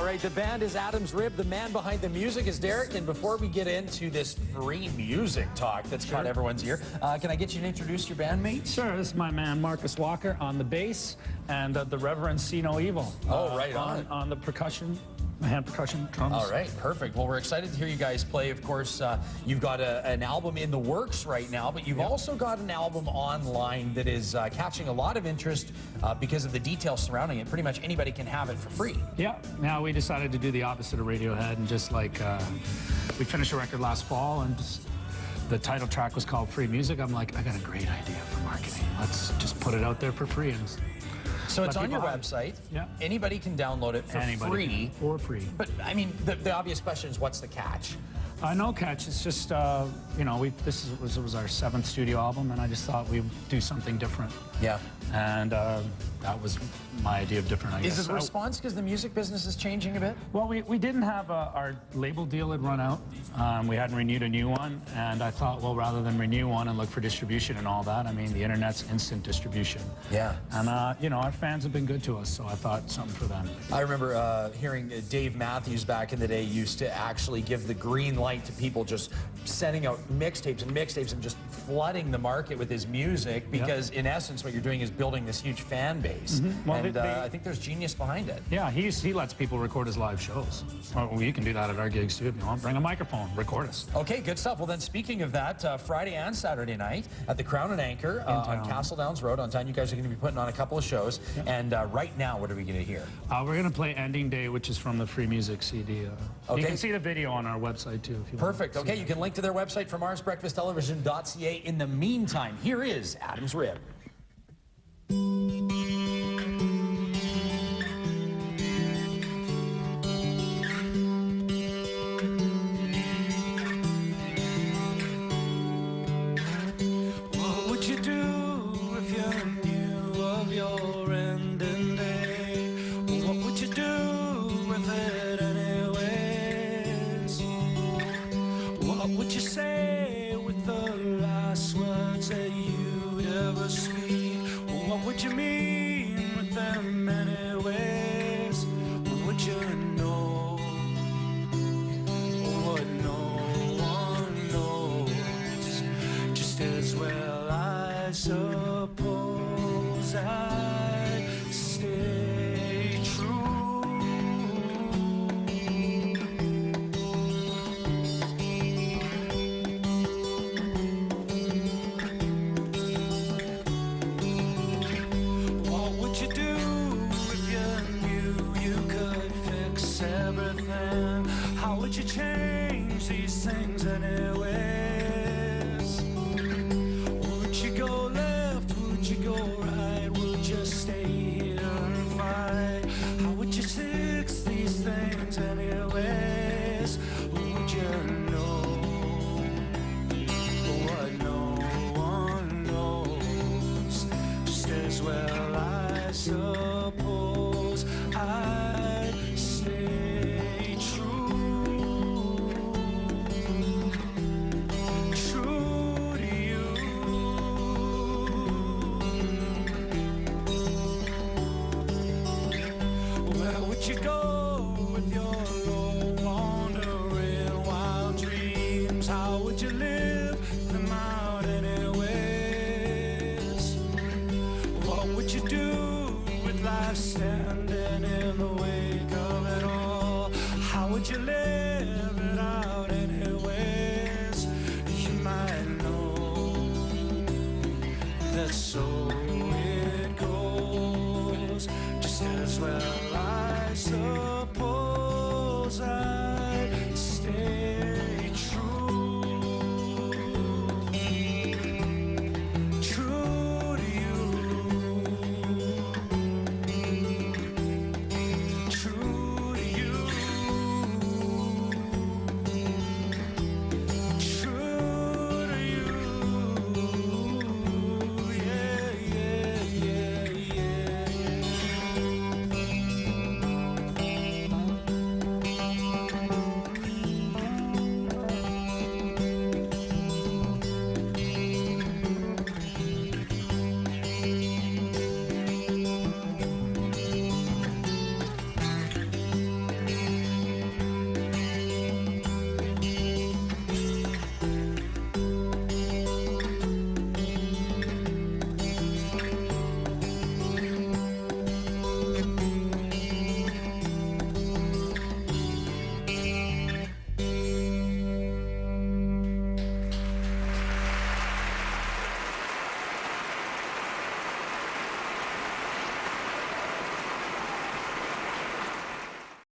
right, the band is Adam's Rib. The man behind the music is Derek. And before we get into this free music talk that's caught everyone's ear, can I get you to introduce your bandmates? Sure, this is my man Marcus Walker on the bass, and the Reverend See No Evil. Oh, right on. On the percussion, hand percussion, drums. All right, perfect. Well, we're excited to hear you guys play. Of course, you've got an album in the works right now, but you've also got an album online that is catching a lot of interest because of the details surrounding it. Pretty much anybody can have it for free. Yeah, now we decided to do the opposite of Radiohead, and just like, we finished a record last fall, and the title track was called Free Music. I'm like, I got a great idea for marketing. Let's just put it out there for free. And so it's on your website. Yeah. Anybody can download it for free. For free. But, I mean, the obvious question is, what's the catch? No catch. It's just, you know, this was our 7th studio album, and I just thought we'd do something different. Yeah. And that was my idea of different, I guess. Is it a response because the music business is changing a bit? Well, we didn't have our label deal had run out. We hadn't renewed a new one, and I thought, well, rather than renew one and look for distribution and all that, I mean, the internet's instant distribution. Yeah. And, you know, our fans have been good to us, so I thought something for them. I remember hearing Dave Matthews back in the day used to actually give the green light to people just sending out mixtapes and just flooding the market with his music because, in essence, what you're doing is building this huge fan base. Well, and I think there's genius behind it. Yeah, he lets people record his live shows. Well, you can do that at our gigs too if you want. Bring a microphone, record us. Okay, good stuff. Well, then, speaking of that, Friday and Saturday night at the Crown and Anchor on Castle Downs Road on town, you guys are going to be putting on a couple of shows. And right now, what are we going to hear? We're going to play Ending Day, which is from the Free Music CD. You can see the video on our website too. If you Perfect. Okay, you can link to their website from marsbreakfasttelevision.ca. In the meantime, here is Adam's Rib. What would you say with the last words that you'd ever speak? What would you mean with them anyways? Would you know what no one knows? Just as well, I suppose I'd stay true. How would you change these things anyways? Would you go left? Would you go right? Would you stay here and fight? How would you fix these things anyways? Would you know what no one knows? Just as well, I suppose I'd stay true. Would you go with your lone wandering wild dreams? How would you live them out anyways? What would you do with life standing in the wake of it all? How would you live it out anyways? You might know that so it goes, just as well